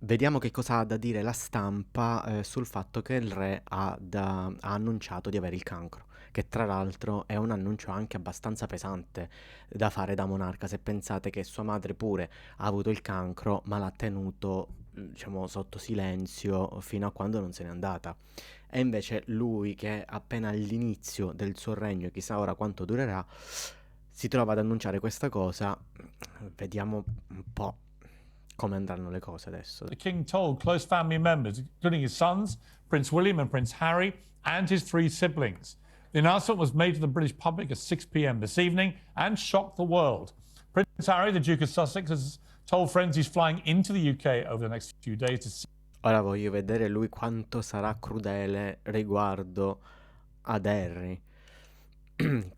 Vediamo che cosa ha da dire la stampa sul fatto che il re ha annunciato di avere il cancro, che tra l'altro è un annuncio anche abbastanza pesante da fare da monarca, se pensate che sua madre pure ha avuto il cancro, ma l'ha tenuto, diciamo, sotto silenzio fino a quando non se n'è andata. E invece lui, che è appena all'inizio del suo regno, chissà ora quanto durerà, si trova ad annunciare questa cosa. Vediamo un po' come andranno le cose adesso. The king told close family members, including his sons, Prince William and Prince Harry, and his three siblings. The announcement was made to the British public at 6 p.m. this evening and shocked the world. Prince Harry, the Duke of Sussex, has told friends he's flying into the UK over the next few days to see. Ora voglio vedere lui quanto sarà crudele riguardo ad Harry.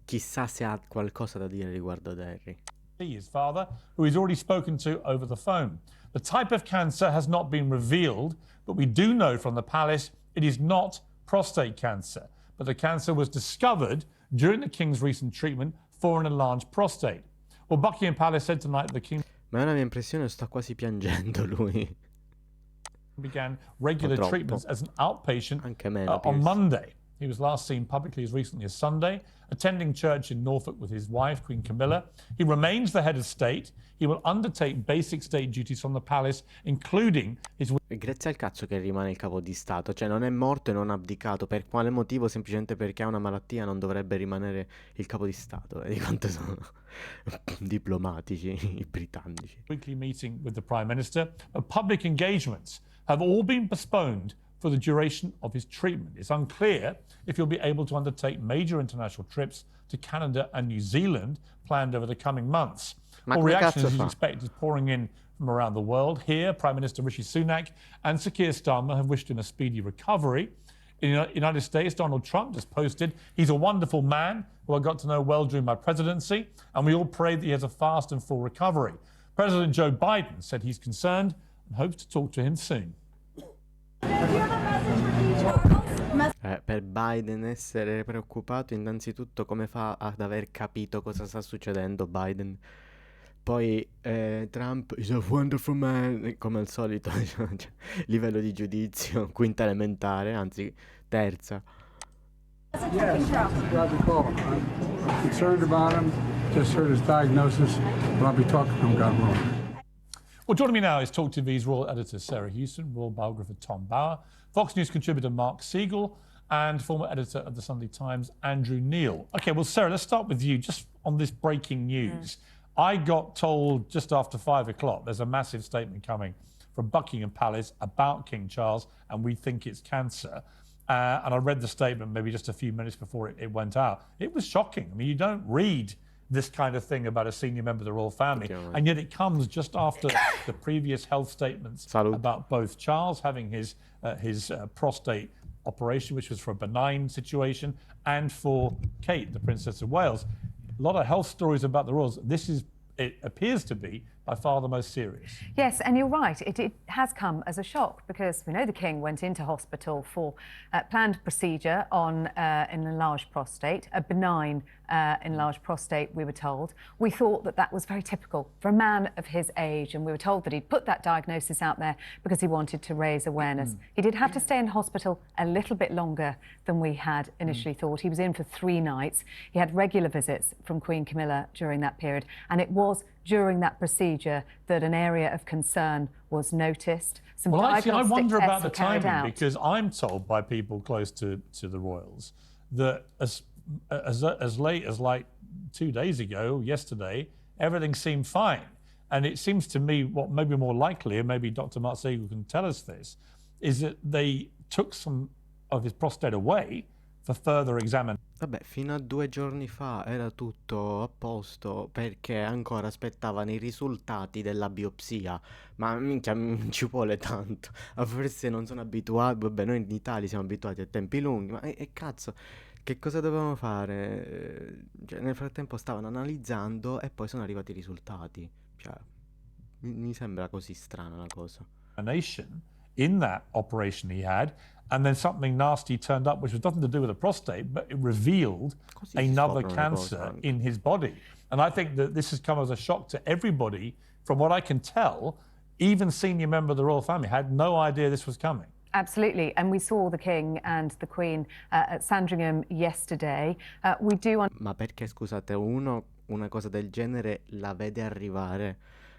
Chissà se ha qualcosa da dire riguardo ad Harry. His father, who he's already spoken to over the phone. The type of cancer has not been revealed, but we do know from the palace it is not prostate cancer. But the cancer was discovered during the king's recent treatment for an enlarged prostate. Well, Buckingham Palace said tonight that the king Ma è una mia impressione, sta quasi piangendo lui. began regular Purtroppo. treatments as an outpatient Anche meno, on Piers. Monday. He was last seen publicly as recently as Sunday, attending church in Norfolk with his wife, Queen Camilla. He remains the head of state. He will undertake basic state duties from the palace, including his... Grazie al cazzo che rimane il capo di stato, cioè non è morto e non ha abdicato. Per quale motivo? Semplicemente perché ha una malattia non dovrebbe rimanere il capo di stato. Vedi quanto sono diplomatici i britannici. weekly meeting with the Prime Minister. Public engagements have all been postponed for the duration of his treatment. It's unclear if he'll be able to undertake major international trips to Canada and New Zealand planned over the coming months. Ma Well, come reactions, cazzo as you'd fa? expect, is pouring in from around the world. Here, Prime Minister Rishi Sunak and Sir Keir Starmer have wished him a speedy recovery. In the United States, Donald Trump just posted, he's a wonderful man who I got to know well during my presidency, and we all pray that he has a fast and full recovery. President Joe Biden said he's concerned and hopes to talk to him soon. Per Biden essere preoccupato, innanzitutto come fa ad aver capito cosa sta succedendo Biden? Poi Trump is a wonderful man, come al solito, cioè, livello di giudizio, quinta elementare, anzi terza. Yes, glad to call. I'm concerned about him. Just heard his diagnosis, but I'll be talking to him, God willing. Well, joining me now is Talk TV's royal editor Sarah Houston, royal biographer Tom Bauer, Fox News contributor Mark Siegel, and former editor of the Sunday Times, Andrew Neil. Okay, well, Sarah, let's start with you, just on this breaking news. I got told just after 5 o'clock there's a massive statement coming from Buckingham Palace about King Charles, and we think it's cancer. And I read the statement maybe just a few minutes before it went out. It was shocking. I mean, you don't read this kind of thing about a senior member of the royal family, and yet it comes just after the previous health statements Salute. about both Charles having his prostate operation, which was for a benign situation, and for Kate, the Princess of Wales. A lot of health stories about the royals. This is, it appears to be, by far the most serious. Yes, and you're right. It has come as a shock because we know the King went into hospital for planned procedure on an enlarged prostate, a benign enlarged prostate, we were told. We thought that that was very typical for a man of his age, and we were told that he'd put that diagnosis out there because he wanted to raise awareness. He did have to stay in hospital a little bit longer than we had initially thought. He was in for 3 nights. He had regular visits from Queen Camilla during that period, and it was during that procedure that an area of concern was noticed. Some Well, actually, I diagnostic wonder tests about the were carried timing, out. because I'm told by people close to the royals that as late as like 2 days ago, yesterday, everything seemed fine. And it seems to me what may be more likely, and maybe Dr. Mark Siegel can tell us this, is that they took some of his prostate away for further examination. Vabbè, fino a 2 giorni fa era tutto a posto perché ancora aspettavano i risultati della biopsia. Ma minchia, ci vuole tanto. A forse non sono abituati. Vabbè, noi in Italia siamo abituati a tempi lunghi. Ma cazzo, che cosa dovevano fare? Cioè, nel frattempo stavano analizzando e poi sono arrivati i risultati. Cioè, mi sembra così strana la cosa. In that operation he had, and then something nasty turned up, which was nothing to do with the prostate, but it revealed Così si another scoprono le cose cancer anche. in his body. And I think that this has come as a shock to everybody. From what I can tell, even senior member of the royal family, had no idea this was coming. Absolutely, and we saw the King and the Queen at Sandringham yesterday. We do Ma perché, scusate, uno una cosa del genere la vede arrivare?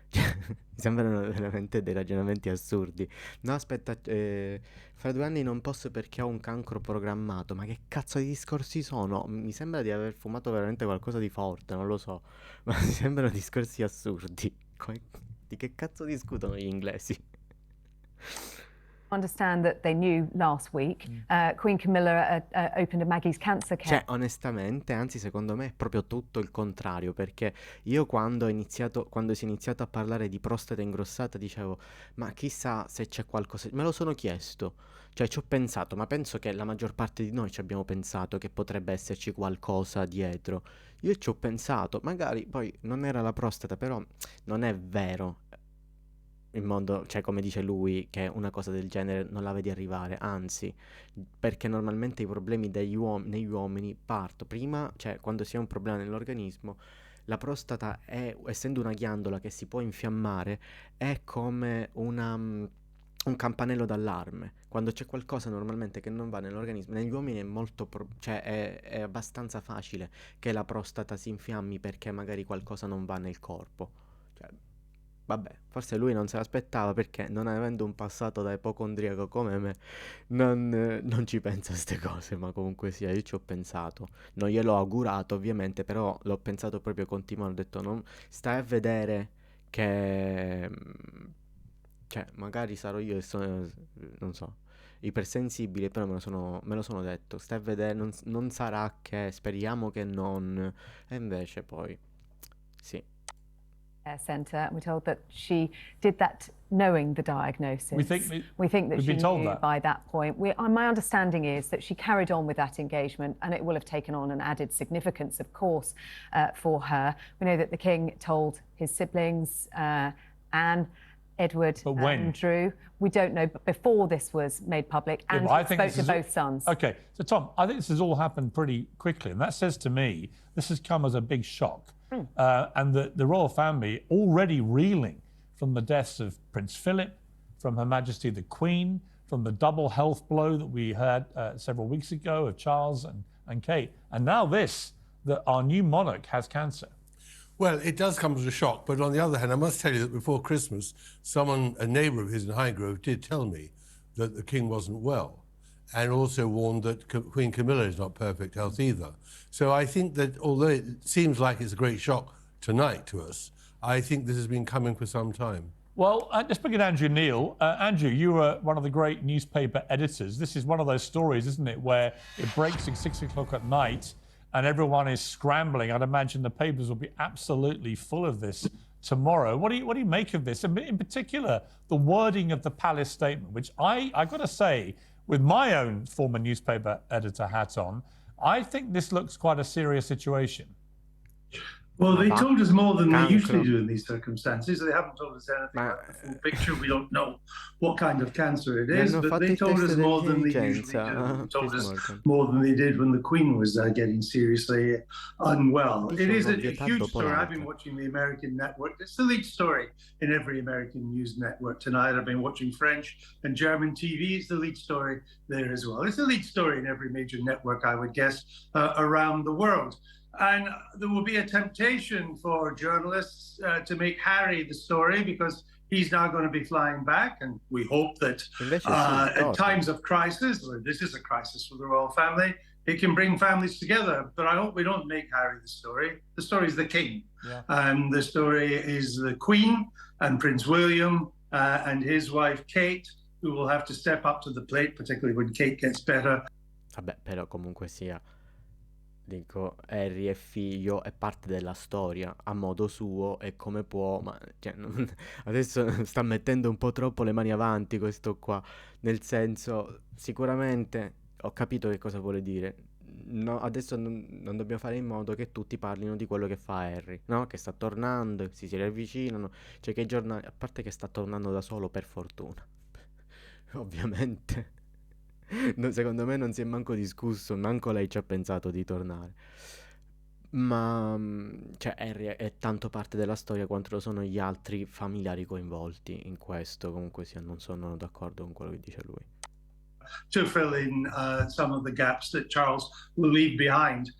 Cioè, mi sembrano veramente dei ragionamenti assurdi. No, aspetta, fra 2 anni non posso perché ho un cancro programmato. Ma che cazzo di discorsi sono? Mi sembra di aver fumato veramente qualcosa di forte, non lo so. Ma mi sembrano discorsi assurdi. Di che cazzo discutono gli inglesi? understand that they knew last week. Queen Camilla opened a Maggie's cancer care. Cioè, onestamente, anzi, secondo me è proprio tutto il contrario, perché io quando si è iniziato a parlare di prostata ingrossata dicevo, ma chissà se c'è qualcosa, me lo sono chiesto, cioè ci ho pensato, ma penso che la maggior parte di noi ci abbiamo pensato che potrebbe esserci qualcosa dietro. Io ci ho pensato, magari poi non era la prostata, però non è vero. In modo, cioè come dice lui, che una cosa del genere non la vedi arrivare, anzi, perché normalmente i problemi negli uomini partono prima, cioè quando si ha un problema nell'organismo, la prostata è, essendo una ghiandola che si può infiammare, è come un campanello d'allarme. Quando c'è qualcosa normalmente che non va nell'organismo, negli uomini è molto, cioè è abbastanza facile che la prostata si infiammi perché magari qualcosa non va nel corpo. Cioè, vabbè, forse lui non se l'aspettava perché non avendo un passato da ipocondriaco come me, non ci pensa a ste cose, ma comunque sia, io ci ho pensato. Non gliel'ho augurato ovviamente, però l'ho pensato proprio con timore, ho detto non, stai a vedere che, cioè, magari sarò io e sono, non so, ipersensibile, però me lo sono detto, stai a vedere, non sarà che, speriamo che non, e invece poi, sì. Centre. We're told that she did that knowing the diagnosis. We think that we've she been told knew that. by that point. My understanding is that she carried on with that engagement, and it will have taken on an added significance, of course, for her. We know that the King told his siblings, Anne, Edward, But when? Andrew. We don't know, but before this was made public, Yeah, and but I think spoke this to is- both sons. Okay, so Tom, I think this has all happened pretty quickly, and that says to me this has come as a big shock. And the royal family already reeling from the deaths of Prince Philip, from Her Majesty the Queen, from the double health blow that we had several weeks ago of Charles and Kate, and now this, that our new monarch has cancer. Well, it does come as a shock, but on the other hand, I must tell you that before Christmas, a neighbour of his in Highgrove, did tell me that the King wasn't well, and also warned that Queen Camilla is not perfect health either. So I think that although it seems like it's a great shock tonight to us, I think this has been coming for some time. Well, let's bring in Andrew Neil. Andrew, you were one of the great newspaper editors. This is one of those stories, isn't it, where it breaks at 6 o'clock at night and everyone is scrambling. I'd imagine the papers will be absolutely full of this tomorrow. What do you make of this? And in particular, the wording of the palace statement, which I've got to say, with my own former newspaper editor hat on, I think this looks quite a serious situation. Well, they told us more than they usually Cancro. do in these circumstances. They haven't told us anything about the full picture. We don't know what kind of cancer it is, hanno but fatto they il told test us more than they usually dell'intelligenza. do. They told Piers us Morgan. more than they did when the Queen was getting seriously unwell. Dice It is una a ovvietà huge dopo story. I've been l'altra. watching the American network. It's the lead story in every American news network tonight. I've been watching French and German TV. It's the lead story there as well. It's the lead story in every major network, I would guess, around the world. And there will be a temptation for journalists to make Harry the story because he's now going to be flying back. And we hope that Invece sì, at torna. times of crisis, or this is a crisis for the royal family, it can bring families together. But I hope we don't make Harry the story. The story is the King. Yeah. And the story is the Queen and Prince William and his wife Kate, who will have to step up to the plate, particularly when Kate gets better. Vabbè, però comunque sia, dico, Harry è figlio, è parte della storia, a modo suo e come può, ma cioè, adesso sta mettendo un po' troppo le mani avanti questo qua, nel senso, sicuramente ho capito che cosa vuole dire. No, adesso non dobbiamo fare in modo che tutti parlino di quello che fa Harry, no? Che sta tornando, si riavvicinano, cioè che i giornali, a parte che sta tornando da solo per fortuna, ovviamente. No, secondo me non si è manco discusso, manco lei ci ha pensato di tornare. Ma cioè Harry è tanto parte della storia quanto lo sono gli altri familiari coinvolti in questo. Comunque sia, non sono d'accordo con quello che dice lui. To fill in some of the gaps that Charles will leave behind.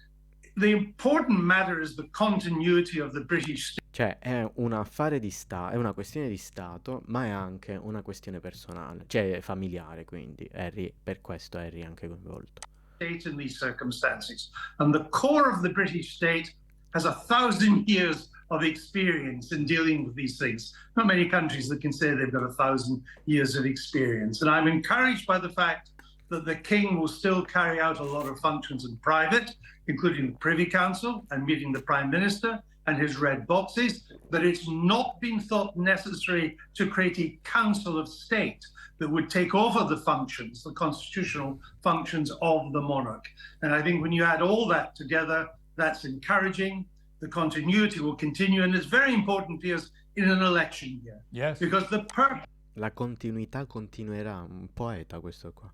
The important matter is the continuity of the British state. Cioè è un affare di Stato, è una questione di Stato, ma è anche una questione personale, cioè familiare, quindi per questo Harry è anche coinvolto. In these circumstances, and the core of the British state has 1,000 years of experience in dealing with these things. Not many countries that can say they've got 1,000 years of experience, and I'm encouraged by the fact that the King will still carry out a lot of functions in private, including the Privy Council and meeting the Prime Minister and his red boxes, but it's not been thought necessary to create a Council of State that would take over the functions, the constitutional functions of the monarch. And I think when you add all that together, that's encouraging. The continuity will continue, and it's very important, Piers, in an election year. Yes. Because the purpose La continuità continuerà, un poeta questo qua.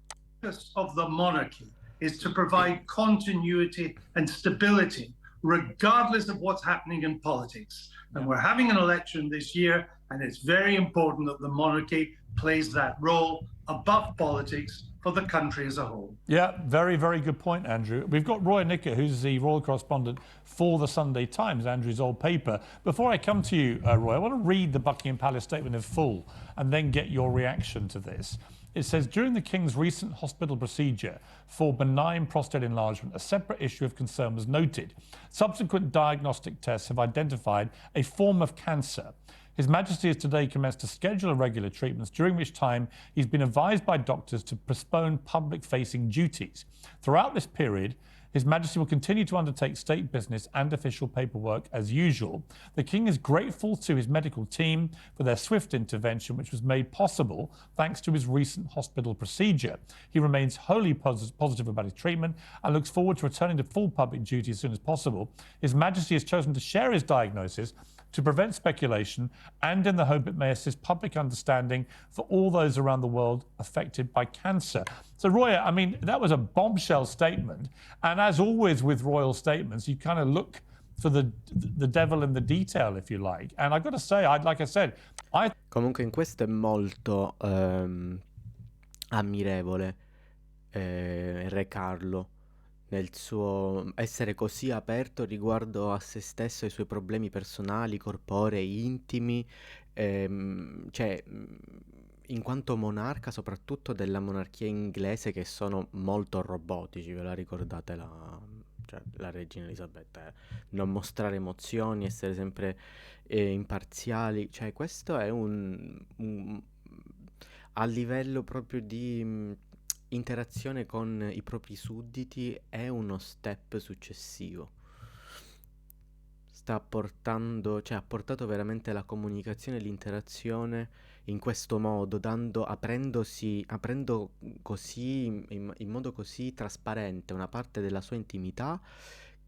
of the monarchy is to provide continuity and stability, regardless of what's happening in politics. And we're having an election this year, and it's very important that the monarchy plays that role above politics for the country as a whole. Yeah, very, very good point, Andrew. We've got Roy Nicker, who's the royal correspondent for the Sunday Times, Andrew's old paper. Before I come to you, Roy, I want to read the Buckingham Palace statement in full and then get your reaction to this. It says, during the King's recent hospital procedure for benign prostate enlargement, a separate issue of concern was noted. Subsequent diagnostic tests have identified a form of cancer. His Majesty has today commenced a schedule of regular treatments, during which time he's been advised by doctors to postpone public-facing duties. Throughout this period, His Majesty will continue to undertake state business and official paperwork as usual. The King is grateful to his medical team for their swift intervention, which was made possible thanks to his recent hospital procedure. He remains wholly positive about his treatment and looks forward to returning to full public duty as soon as possible. His Majesty has chosen to share his diagnosis to prevent speculation and in the hope it may assist public understanding for all those around the world affected by cancer. So, Roy, I mean, that was a bombshell statement. And as always with royal statements, you kind of look for the devil in the detail, if you like. And I've got to say, like I said, Comunque in questo è molto ammirevole Re Carlo nel suo essere così aperto riguardo a se stesso, ai suoi problemi personali, corporei, intimi, cioè in quanto monarca, soprattutto della monarchia inglese, che sono molto robotici, ve la ricordate la regina Elisabetta, non mostrare emozioni, essere sempre imparziali, cioè questo è a livello proprio di interazione con i propri sudditi è uno step successivo. Ha portato veramente la comunicazione e l'interazione in questo modo, aprendo così in modo così trasparente una parte della sua intimità,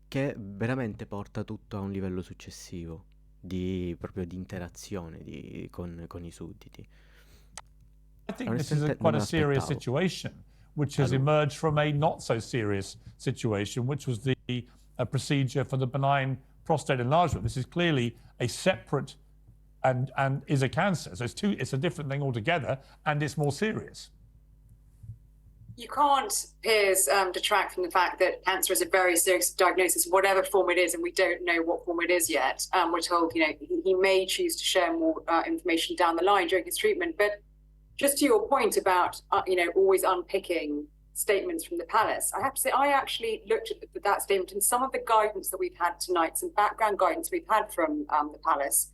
che veramente porta tutto a un livello successivo proprio di interazione con i sudditi. I think this is quite a serious situation, which has emerged from a not so serious situation, which was the procedure for the benign prostate enlargement. This is clearly a separate and is a cancer. So it's a different thing altogether, and it's more serious. You can't, Piers, detract from the fact that cancer is a very serious diagnosis, whatever form it is, and we don't know what form it is yet. We're told, he may choose to share more information down the line during his treatment. But just to your point about, always unpicking statements from the palace, I have to say, I actually looked at that statement and some of the guidance that we've had tonight, some background guidance we've had from the palace,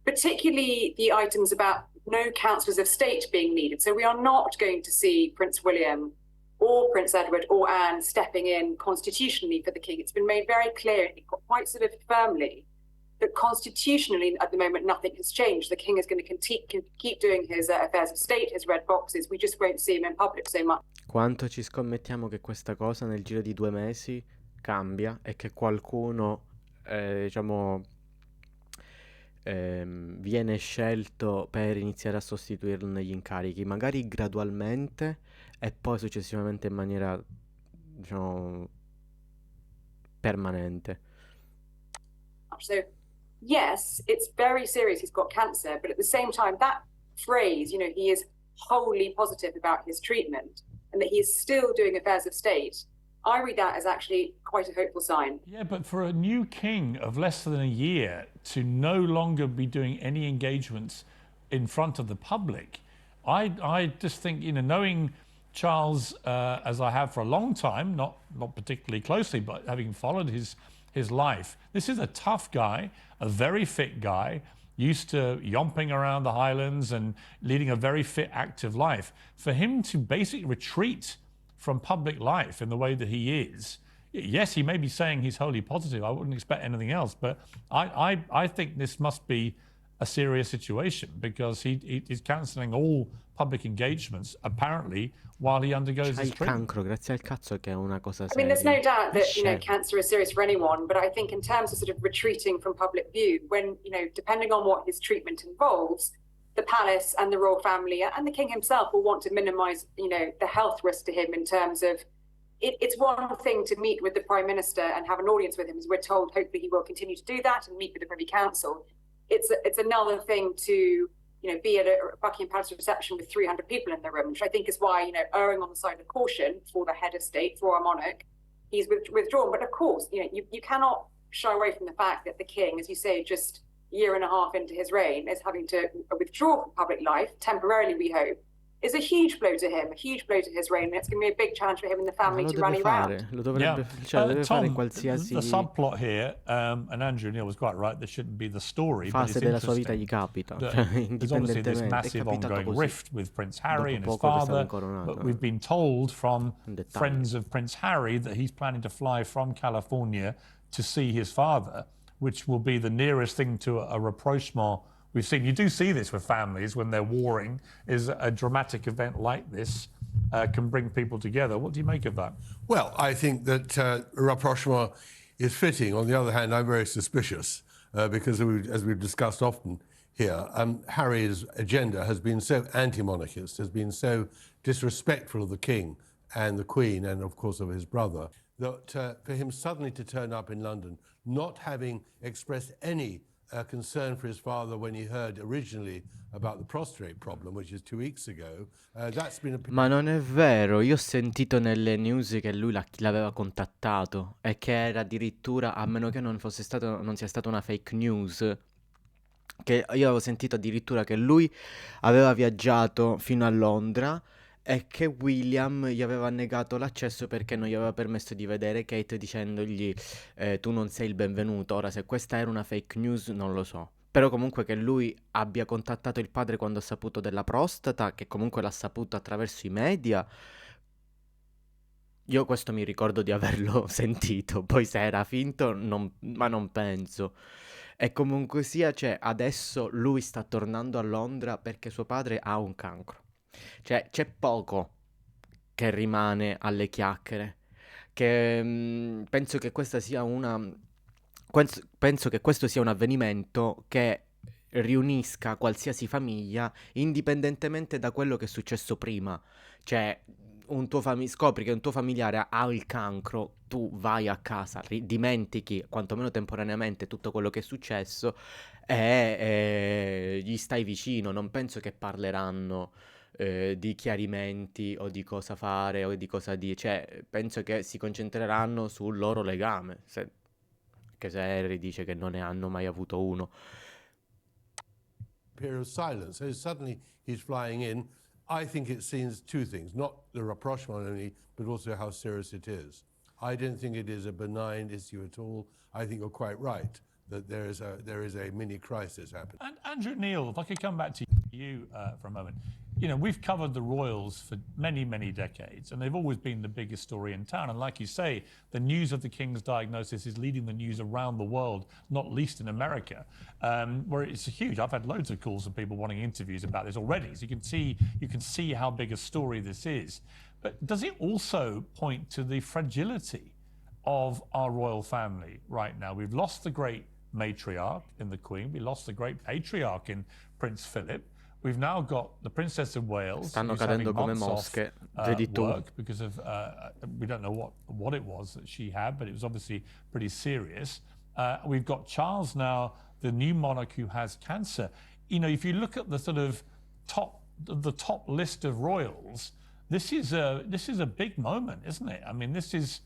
particularly the items about no councillors of state being needed. So we are not going to see Prince William or Prince Edward or Anne stepping in constitutionally for the king. It's been made very clear, quite sort of firmly, that constitutionally at the moment nothing has changed. The king is going to keep doing his affairs of state, his red boxes. We just won't see him in public so much. Quanto ci scommettiamo che questa cosa nel giro di 2 mesi cambia e che qualcuno viene scelto per iniziare a sostituirlo negli incarichi, magari gradualmente e poi successivamente in maniera permanente. So yes, it's very serious. He's got cancer, but at the same time, that phrase, you know, he is wholly positive about his treatment and that he is still doing affairs of state, I read that as actually quite a hopeful sign. Yeah, but for a new king of less than a year to no longer be doing any engagements in front of the public, I just think, you know, knowing Charles as I have for a long time, not particularly closely, but having followed his life, this is a tough guy, a very fit guy, used to yomping around the Highlands and leading a very fit, active life. For him to basically retreat from public life in the way that he is, yes, he may be saying he's wholly positive. I wouldn't expect anything else, but I think this must be a serious situation because he's cancelling all public engagements apparently while he undergoes C'ha his il treatment. cancro, grazie al cazzo che è una cosa I mean, there's no seria. doubt that, you know, Scemo. cancer is serious for anyone, but I think in terms of sort of retreating from public view, when, you know, depending on what his treatment involves, the palace and the royal family and the king himself will want to minimize, you know, the health risk to him in terms of it's one thing to meet with the prime minister and have an audience with him, as we're told, hopefully he will continue to do that and meet with the Privy Council. It's another thing to, you know, be at a Buckingham Palace reception with 300 people in the room, which I think is why, you know, erring on the side of caution for the head of state, for our monarch, he's withdrawn. But of course, you know, you cannot shy away from the fact that the king, as you say, just a year and a half into his reign, is having to withdraw from public life, temporarily we hope, is a huge blow to him, a huge blow to his reign, and it's going to be a big challenge for him and the Ma family lo to deve rally fare, around. lo dovrebbe, cioè, lo deve fare Tom, qualsiasi the subplot here, and Andrew Neil was quite right, this shouldn't be the story, but fase it's della sua vita interesting gli capita, that cioè, there's obviously this indipendentemente, è massive capitato ongoing così. rift with Prince Harry and Dopo his poco che è stato father, incoronato. but we've been told from Un dettaglio. friends of Prince Harry that he's planning to fly from California to see his father, which will be the nearest thing to a rapprochement we've seen. You do see this with families when they're warring, is a dramatic event like this can bring people together. What do you make of that? Well, I think that rapprochement is fitting. On the other hand, I'm very suspicious because, as we've discussed often here, Harry's agenda has been so anti-monarchist, has been so disrespectful of the king and the queen and, of course, of his brother, that for him suddenly to turn up in London, not having expressed any concern for his father when he heard originally about the prostrate problem, which is 2 weeks ago, that's been a... Ma non è vero, io ho sentito nelle news che lui l'aveva contattato e che era addirittura, a meno che non sia stata una fake news, che io avevo sentito addirittura che lui aveva viaggiato fino a Londra e che William gli aveva negato l'accesso perché non gli aveva permesso di vedere Kate dicendogli tu non sei il benvenuto. Ora, se questa era una fake news non lo so. Però comunque che lui abbia contattato il padre quando ha saputo della prostata, che comunque l'ha saputo attraverso i media, io questo mi ricordo di averlo sentito. Poi se era finto, ma non penso. E comunque sia, cioè, adesso lui sta tornando a Londra perché suo padre ha un cancro. Cioè, c'è poco che rimane alle chiacchiere. Che penso che questa sia penso che questo sia un avvenimento che riunisca qualsiasi famiglia indipendentemente da quello che è successo prima. Cioè, scopri che un tuo familiare ha il cancro, tu vai a casa, dimentichi quantomeno temporaneamente tutto quello che è successo e gli stai vicino. Non penso che parleranno di chiarimenti o di cosa fare o di cosa dire. Cioè, penso che si concentreranno sul loro legame. Anche se Harry dice che non ne hanno mai avuto uno. Period of silence. So suddenly he's flying in. I think it seems two things, not the rapprochement only, but also how serious it is. I don't think it is a benign issue at all. I think you're quite right that there is a mini crisis happening. And Andrew Neil, if I could come back to you for a moment. You know, we've covered the royals for many, many decades, and they've always been the biggest story in town. And like you say, the news of the King's diagnosis is leading the news around the world, not least in America, where it's huge. I've had loads of calls from people wanting interviews about this already. So you can see how big a story this is. But does it also point to the fragility of our royal family right now? We've lost the great matriarch in the Queen. We lost the great patriarch in Prince Philip. We've now got the Princess of Wales. Stanno cadendo come mosche, vedi tu. Work because of we don't know what it was that she had, but it was obviously pretty serious. We've got Charles now, the new monarch who has cancer. You know, if you look at the sort of top list of royals, this is a big moment, isn't it? I mean, this is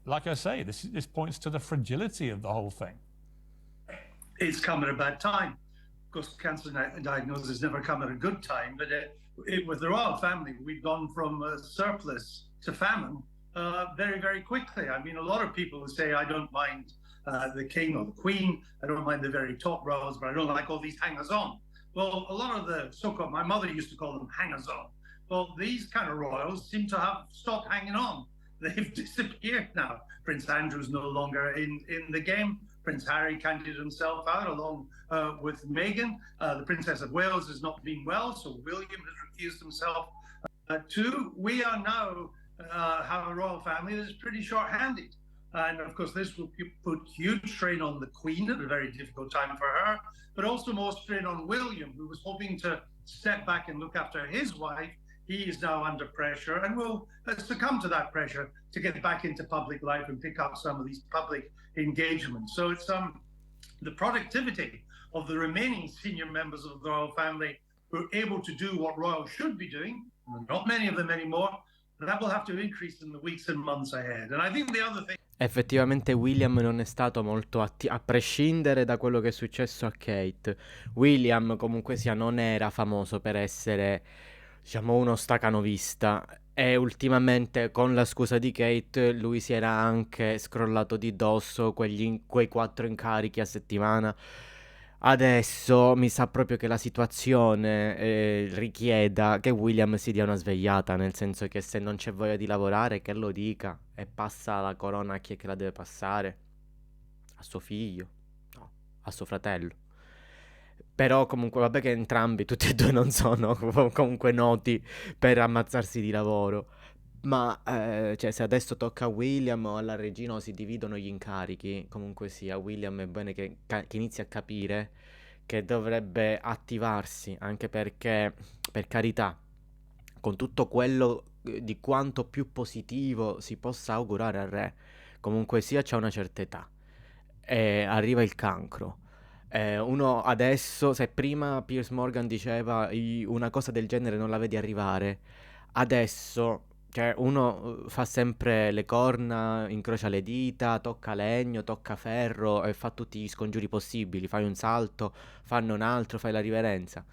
like I say, this points to the fragility of the whole thing. It's come at a bad time. Of course, cancer diagnosis never come at a good time, but with the royal family, we've gone from surplus to famine very, very quickly. I mean, a lot of people say, I don't mind the king or the queen, I don't mind the very top royals, but I don't like all these hangers-on. Well, a lot of the so-called, my mother used to call them hangers-on. Well, these kind of royals seem to have stopped hanging on. They've disappeared now. Prince Andrew's no longer in the game. Prince Harry candidated himself out along with Meghan. The Princess of Wales has not been well, so William has recused himself too. We are now have a royal family that is pretty short-handed. And of course, this will put huge strain on the Queen at a very difficult time for her, but also more strain on William, who was hoping to step back and look after his wife. He is now under pressure and will succumb to that pressure to get back into public life and pick up some of these public engagements. So it's the productivity of the remaining senior members of the royal family who are able to do what royals should be doing, not many of them anymore, that will have to increase in the weeks and months ahead. And I think the other thing... Effettivamente William non è stato molto a prescindere da quello che è successo a Kate. William comunque sia non era famoso per essere, diciamo, uno stacanovista, e ultimamente con la scusa di Kate lui si era anche scrollato di dosso quei 4 incarichi a settimana. Adesso mi sa proprio che la situazione richieda che William si dia una svegliata, nel senso che se non c'è voglia di lavorare che lo dica e passa la corona a chi è che la deve passare? A suo figlio? No, a suo fratello. Però comunque vabbè che entrambi, tutti e due non sono comunque noti per ammazzarsi di lavoro. Ma cioè, se adesso tocca a William o alla regina o si dividono gli incarichi, comunque sia, William è bene che inizi a capire che dovrebbe attivarsi, anche perché, per carità, con tutto quello di quanto più positivo si possa augurare al re, comunque sia c'ha una certa età e arriva il cancro. Uno adesso, se prima Piers Morgan diceva una cosa del genere non la vedi arrivare, adesso, cioè, uno fa sempre le corna, incrocia le dita, tocca legno, tocca ferro e fa tutti gli scongiuri possibili. Fai un salto, fanno un altro, fai la riverenza.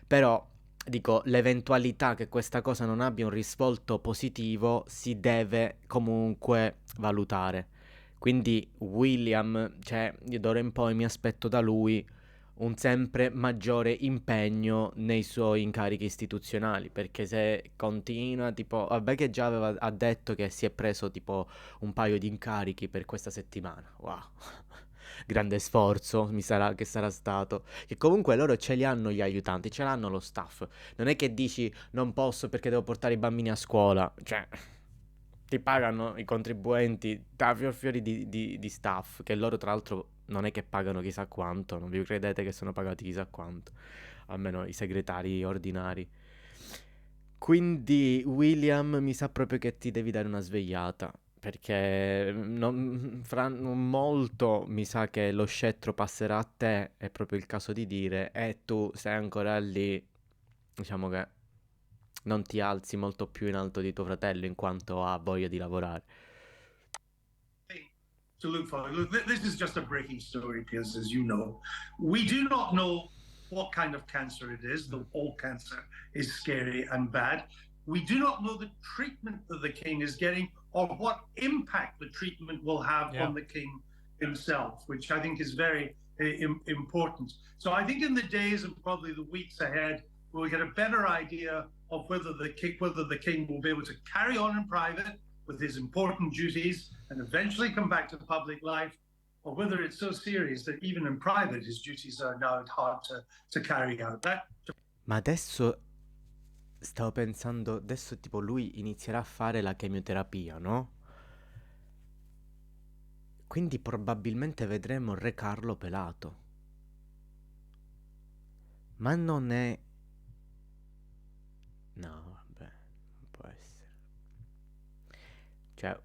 Però, dico, l'eventualità che questa cosa non abbia un risvolto positivo si deve comunque valutare. Quindi William, cioè, io d'ora in poi mi aspetto da lui un sempre maggiore impegno nei suoi incarichi istituzionali, perché se continua, tipo, vabbè che già ha detto che si è preso tipo un paio di incarichi per questa settimana, wow, grande sforzo che sarà stato, che comunque loro ce li hanno gli aiutanti, ce l'hanno lo staff, non è che dici non posso perché devo portare i bambini a scuola, cioè... Ti pagano i contribuenti da fiori di staff, che loro tra l'altro non è che pagano chissà quanto, non vi credete che sono pagati chissà quanto, almeno i segretari ordinari. Quindi William mi sa proprio che ti devi dare una svegliata, perché fra non molto mi sa che lo scettro passerà a te, è proprio il caso di dire, e tu sei ancora lì, diciamo che... non ti alzi molto più in alto di tuo fratello in quanto ha voglia di lavorare. To look for. Look, this is just a breaking story, because as you know, we do not know what kind of cancer it is. All cancer is scary and bad. We do not know the treatment that the king is getting or what impact the treatment will have on the king himself, which I think is very important. So I think in the days and probably the weeks ahead, we'll get a better idea of whether the king will be able to carry on in private with his important duties and eventually come back to public life, or whether it's so serious that even in private his duties are now hard to carry out. Ma adesso stavo pensando, adesso tipo lui inizierà a fare la chemioterapia, no? Quindi probabilmente vedremo Re Carlo pelato. Ma non è... No, vabbè, non può essere. Cioè,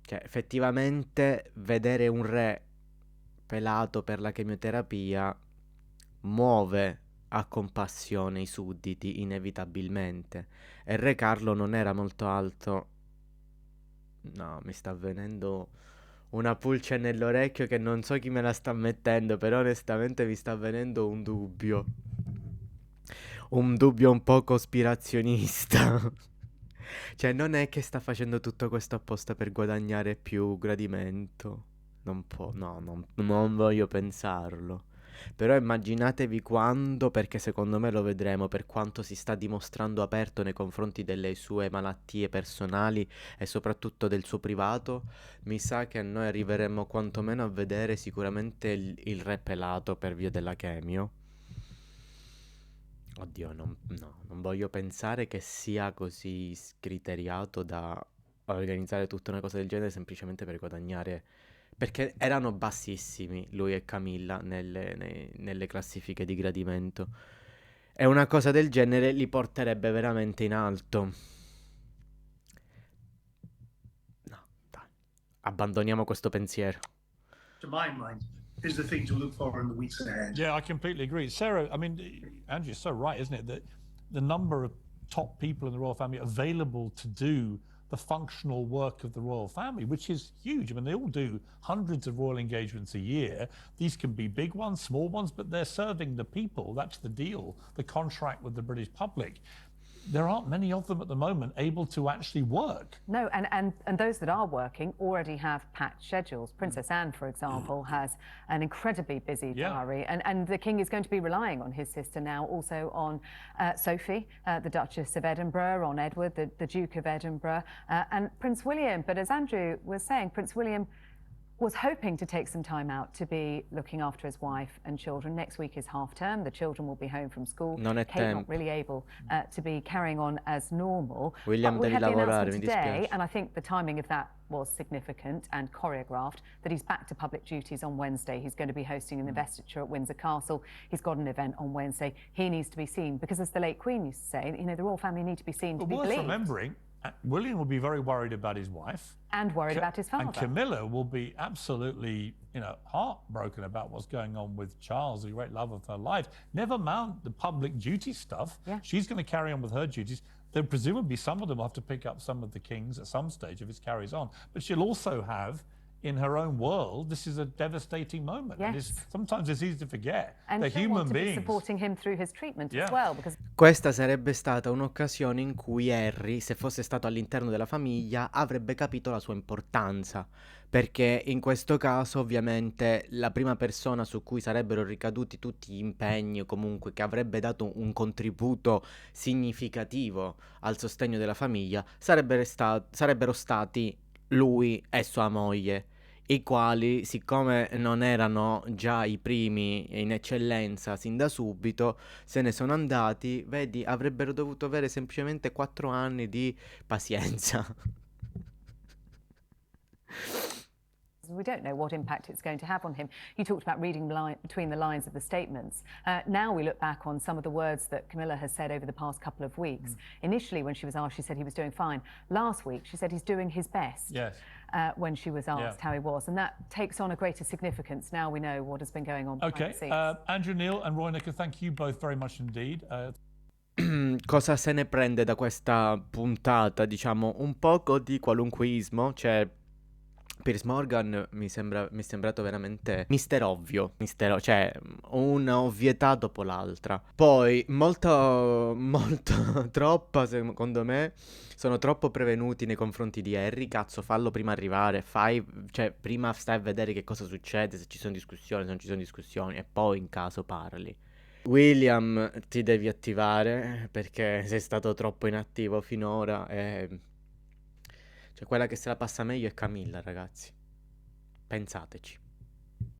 Cioè, effettivamente vedere un re pelato per la chemioterapia muove a compassione i sudditi, inevitabilmente. E il re Carlo non era molto alto. No, mi sta venendo una pulce nell'orecchio che non so chi me la sta mettendo, però onestamente mi sta venendo un dubbio. Un dubbio un po' cospirazionista. Cioè, non è che sta facendo tutto questo apposta per guadagnare più gradimento. Non può, no, non voglio pensarlo. Però immaginatevi quando, perché secondo me lo vedremo, per quanto si sta dimostrando aperto nei confronti delle sue malattie personali e soprattutto del suo privato, mi sa che noi arriveremo quantomeno a vedere sicuramente il re pelato per via della chemio. Oddio, non voglio pensare che sia così scriteriato da organizzare tutta una cosa del genere semplicemente per guadagnare. Perché erano bassissimi lui e Camilla nelle classifiche di gradimento. E una cosa del genere li porterebbe veramente in alto. No, dai. Abbandoniamo questo pensiero. To my mind, is the thing to look for in the weeks ahead. Yeah, I completely agree. Sarah, I mean, Andrew's so right, isn't it? That the number of top people in the royal family available to do the functional work of the royal family, which is huge. I mean, they all do hundreds of royal engagements a year. These can be big ones, small ones, but they're serving the people. That's the deal, the contract with the British public. There aren't many of them at the moment able to actually work. No, and those that are working already have packed schedules. Princess Anne, for example, has an incredibly busy diary, and the King is going to be relying on his sister now, also on Sophie, the Duchess of Edinburgh, on Edward, the Duke of Edinburgh, and Prince William. But as Andrew was saying, Prince William was hoping to take some time out to be looking after his wife and children. Next week is half term. The children will be home from school. Non è Kate not tempo. really able to be carrying on as normal. William, But we devi had the lavorare, announcement mi today, dispiace. and I think the timing of that was significant and choreographed, that he's back to public duties on Wednesday. He's going to be hosting an investiture at Windsor Castle. He's got an event on Wednesday. He needs to be seen because, as the late Queen used to say, you know, the royal family need to be seen to But be worth believed. remembering, William will be very worried about his wife. And worried about his father. And Camilla will be absolutely, you know, heartbroken about what's going on with Charles, the great love of her life. Never mind the public duty stuff. Yeah. She's going to carry on with her duties. Then presumably some of them will have to pick up some of the King's at some stage if it carries on. But she'll also have, in her own world, this is a devastating moment. Yes. Sometimes it's easy to forget. And They're she'll human want to be beings. supporting him through his treatment Yeah. as well, because Questa sarebbe stata un'occasione in cui Harry, se fosse stato all'interno della famiglia, avrebbe capito la sua importanza. Perché in questo caso, ovviamente, la prima persona su cui sarebbero ricaduti tutti gli impegni, o comunque che avrebbe dato un contributo significativo al sostegno della famiglia, sarebbero stati lui e sua moglie, i quali, siccome non erano già i primi in eccellenza sin da subito, se ne sono andati, vedi, avrebbero dovuto avere semplicemente 4 anni di pazienza. we don't know what impact it's going to have on him. You talked about reading between the lines of the statements. Now we look back on some of the words that Camilla has said over the past couple of weeks. Initially, when she was asked, she said he was doing fine. Last week, she said he's doing his best. Yes. When she was asked how he was. And that takes on a greater significance. Now we know what has been going on behind Okay. the scenes. Andrew Neil and Roy Nicker, thank you both very much indeed. Cosa se ne prende da questa puntata? Diciamo un poco di qualunquismo, cioè Piers Morgan mi è sembrato veramente Mister Ovvio, cioè una ovvietà dopo l'altra. Poi molto troppo, secondo me, sono troppo prevenuti nei confronti di Harry. Cazzo, fallo prima arrivare, cioè prima stai a vedere che cosa succede, se ci sono discussioni, se non ci sono discussioni, e poi in caso parli. William, ti devi attivare perché sei stato troppo inattivo finora e... Cioè, quella che se la passa meglio è Camilla, ragazzi. Pensateci.